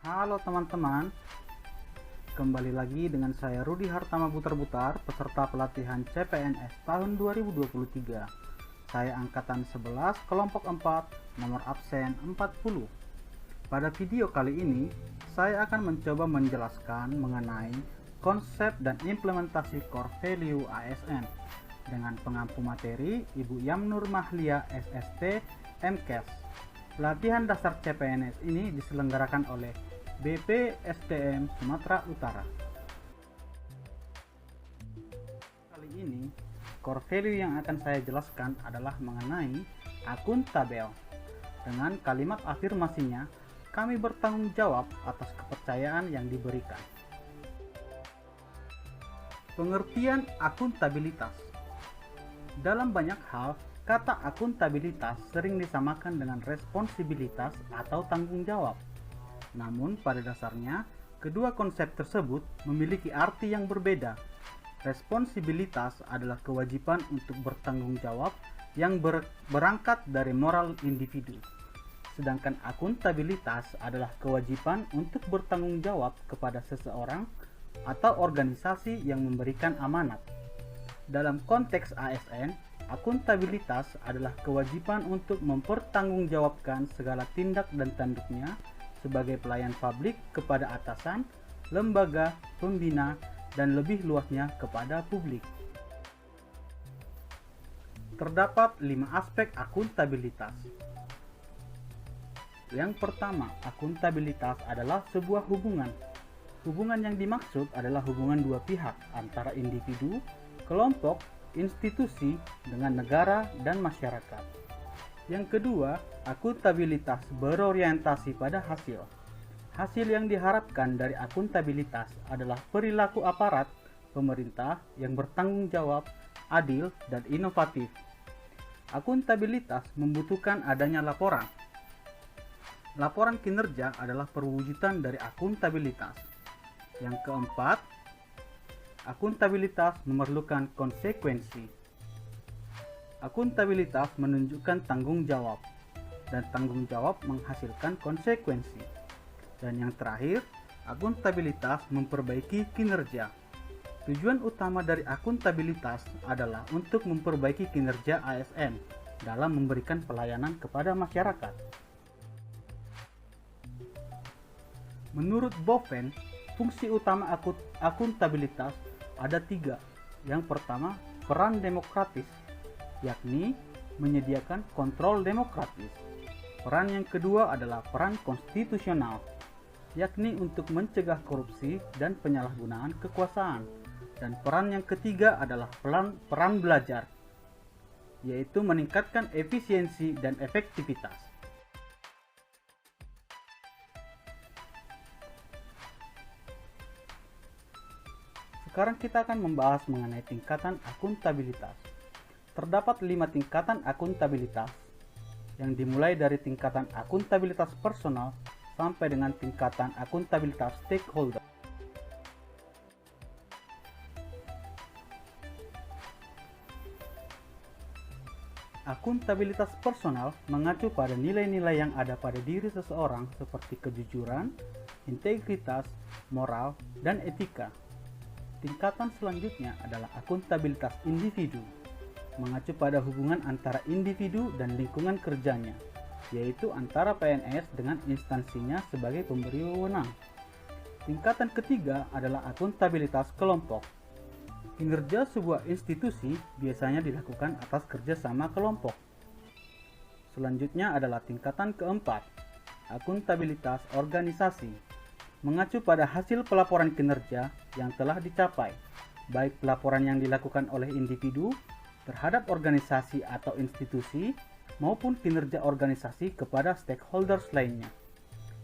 Halo teman-teman, kembali lagi dengan saya Rudi Hartama Butar-Butar, peserta pelatihan CPNS tahun 2023. Saya angkatan 11, kelompok 4, nomor absen 40. Pada video kali ini, saya akan mencoba menjelaskan mengenai konsep dan implementasi core value ASN dengan pengampu materi Ibu Yamnur Mahlia SST MKes. Pelatihan dasar CPNS ini diselenggarakan oleh BPSDM Sumatera Utara. Kali ini, core value yang akan saya jelaskan adalah mengenai akuntabel. Dengan kalimat afirmasinya, kami bertanggung jawab atas kepercayaan yang diberikan. Pengertian akuntabilitas. Dalam banyak hal, kata akuntabilitas sering disamakan dengan responsibilitas atau tanggung jawab. Namun pada dasarnya, kedua konsep tersebut memiliki arti yang berbeda. Responsibilitas adalah kewajiban untuk bertanggung jawab yang berangkat dari moral individu. Sedangkan akuntabilitas adalah kewajiban untuk bertanggung jawab kepada seseorang atau organisasi yang memberikan amanat. Dalam konteks ASN, akuntabilitas adalah kewajiban untuk mempertanggungjawabkan segala tindak dan tanduknya sebagai pelayan publik kepada atasan, lembaga, pembina, dan lebih luasnya kepada publik. Terdapat 5 aspek akuntabilitas. Yang pertama, akuntabilitas adalah sebuah hubungan. Hubungan yang dimaksud adalah hubungan dua pihak antara individu, kelompok, institusi dengan negara dan masyarakat. Yang kedua, akuntabilitas berorientasi pada hasil. Hasil yang diharapkan dari akuntabilitas adalah perilaku aparat pemerintah yang bertanggung jawab, adil, dan inovatif. Akuntabilitas membutuhkan adanya laporan. Laporan kinerja adalah perwujudan dari akuntabilitas. Yang keempat, akuntabilitas memerlukan konsekuensi. Akuntabilitas menunjukkan tanggung jawab, dan tanggung jawab menghasilkan konsekuensi. Dan yang terakhir, akuntabilitas memperbaiki kinerja. Tujuan utama dari akuntabilitas adalah untuk memperbaiki kinerja ASN dalam memberikan pelayanan kepada masyarakat. Menurut Boven, fungsi utama akuntabilitas ada 3. Yang pertama, peran demokratis, yakni menyediakan kontrol demokratis. Peran yang kedua adalah peran konstitusional, yakni untuk mencegah korupsi dan penyalahgunaan kekuasaan. Dan peran yang ketiga adalah peran belajar, yaitu meningkatkan efisiensi dan efektivitas. Sekarang kita akan membahas mengenai tingkatan akuntabilitas. Terdapat 5 tingkatan akuntabilitas yang dimulai dari tingkatan akuntabilitas personal sampai dengan tingkatan akuntabilitas stakeholder. Akuntabilitas personal mengacu pada nilai-nilai yang ada pada diri seseorang seperti kejujuran, integritas, moral, dan etika. Tingkatan selanjutnya adalah akuntabilitas individu, mengacu pada hubungan antara individu dan lingkungan kerjanya, yaitu antara PNS dengan instansinya sebagai pemberi wewenang. Tingkatan ketiga adalah akuntabilitas kelompok. Kinerja sebuah institusi biasanya dilakukan atas kerjasama kelompok. Selanjutnya adalah tingkatan keempat, akuntabilitas organisasi, mengacu pada hasil pelaporan kinerja yang telah dicapai, baik pelaporan yang dilakukan oleh individu terhadap organisasi atau institusi maupun kinerja organisasi kepada stakeholders lainnya.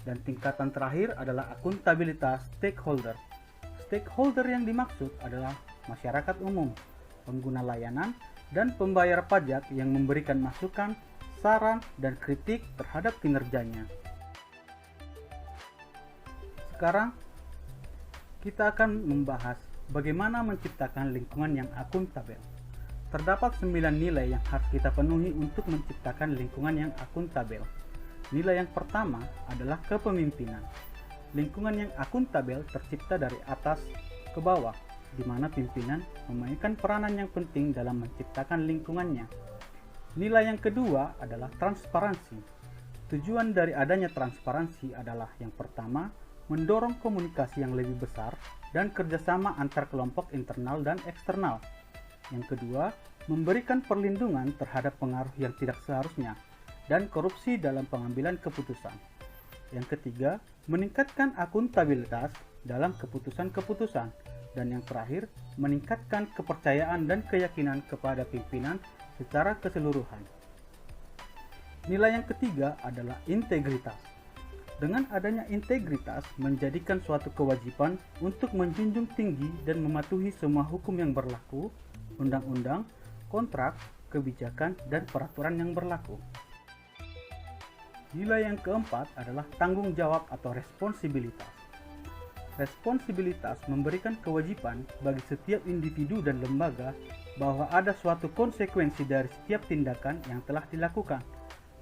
Dan tingkatan terakhir adalah akuntabilitas stakeholder. Stakeholder yang dimaksud adalah masyarakat umum, pengguna layanan, dan pembayar pajak yang memberikan masukan, saran, dan kritik terhadap kinerjanya. Sekarang kita akan membahas bagaimana menciptakan lingkungan yang akuntabel. Terdapat 9 nilai yang harus kita penuhi untuk menciptakan lingkungan yang akuntabel. Nilai yang pertama adalah kepemimpinan. Lingkungan yang akuntabel tercipta dari atas ke bawah, di mana pimpinan memainkan peranan yang penting dalam menciptakan lingkungannya. Nilai yang kedua adalah transparansi. Tujuan dari adanya transparansi adalah yang pertama, mendorong komunikasi yang lebih besar dan kerjasama antar kelompok internal dan eksternal. Yang kedua, memberikan perlindungan terhadap pengaruh yang tidak seharusnya dan korupsi dalam pengambilan keputusan. Yang ketiga, meningkatkan akuntabilitas dalam keputusan-keputusan. Dan yang terakhir, meningkatkan kepercayaan dan keyakinan kepada pimpinan secara keseluruhan. Nilai yang ketiga adalah integritas. Dengan adanya integritas menjadikan suatu kewajiban untuk menjunjung tinggi dan mematuhi semua hukum yang berlaku, undang-undang, kontrak, kebijakan, dan peraturan yang berlaku. Nilai yang keempat adalah tanggung jawab atau responsibilitas. Responsibilitas memberikan kewajiban bagi setiap individu dan lembaga bahwa ada suatu konsekuensi dari setiap tindakan yang telah dilakukan,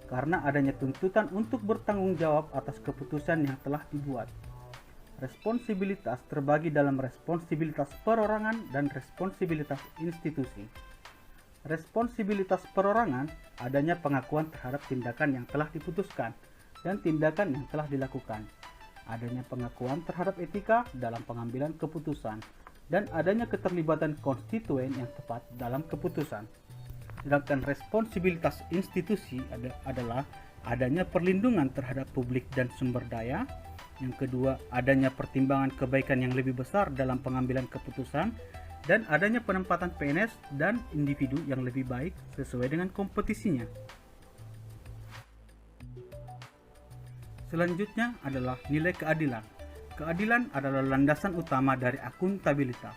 karena adanya tuntutan untuk bertanggung jawab atas keputusan yang telah dibuat. Responsibilitas terbagi dalam responsibilitas perorangan dan responsibilitas institusi. Responsibilitas perorangan adanya pengakuan terhadap tindakan yang telah diputuskan dan tindakan yang telah dilakukan. Adanya pengakuan terhadap etika dalam pengambilan keputusan dan adanya keterlibatan konstituen yang tepat dalam keputusan. Sedangkan responsibilitas institusi adalah adanya perlindungan terhadap publik dan sumber daya. Yang kedua, adanya pertimbangan kebaikan yang lebih besar dalam pengambilan keputusan dan adanya penempatan PNS dan individu yang lebih baik sesuai dengan kompetisinya. Selanjutnya adalah nilai keadilan. Keadilan adalah landasan utama dari akuntabilitas.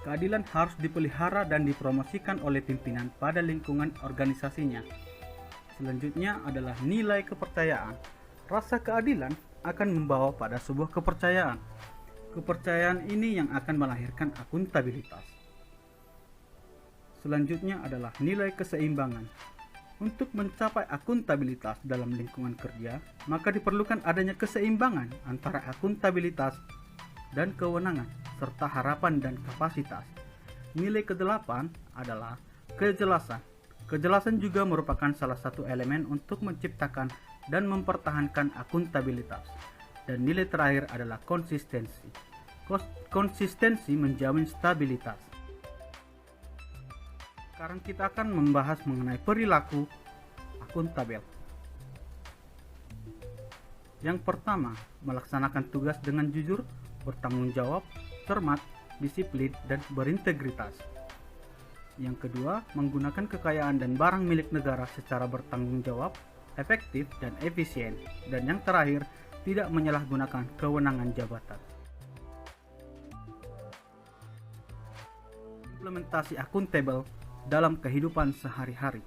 Keadilan harus dipelihara dan dipromosikan oleh pimpinan pada lingkungan organisasinya. Selanjutnya adalah nilai kepercayaan. Rasa keadilan akan membawa pada sebuah kepercayaan. Kepercayaan ini yang akan melahirkan akuntabilitas. Selanjutnya adalah nilai keseimbangan. Untuk mencapai akuntabilitas dalam lingkungan kerja, maka diperlukan adanya keseimbangan antara akuntabilitas dan kewenangan, serta harapan dan kapasitas. Nilai ke-8 adalah kejelasan. Kejelasan juga merupakan salah satu elemen untuk menciptakan dan mempertahankan akuntabilitas. Dan nilai terakhir adalah konsistensi. Konsistensi menjamin stabilitas. Sekarang kita akan membahas mengenai perilaku akuntabel. Yang pertama, melaksanakan tugas dengan jujur, bertanggung jawab, cermat, disiplin, dan berintegritas. Yang kedua, menggunakan kekayaan dan barang milik negara secara bertanggung jawab, efektif, dan efisien. Dan yang terakhir, tidak menyalahgunakan kewenangan jabatan. Implementasi akuntabel dalam kehidupan sehari-hari.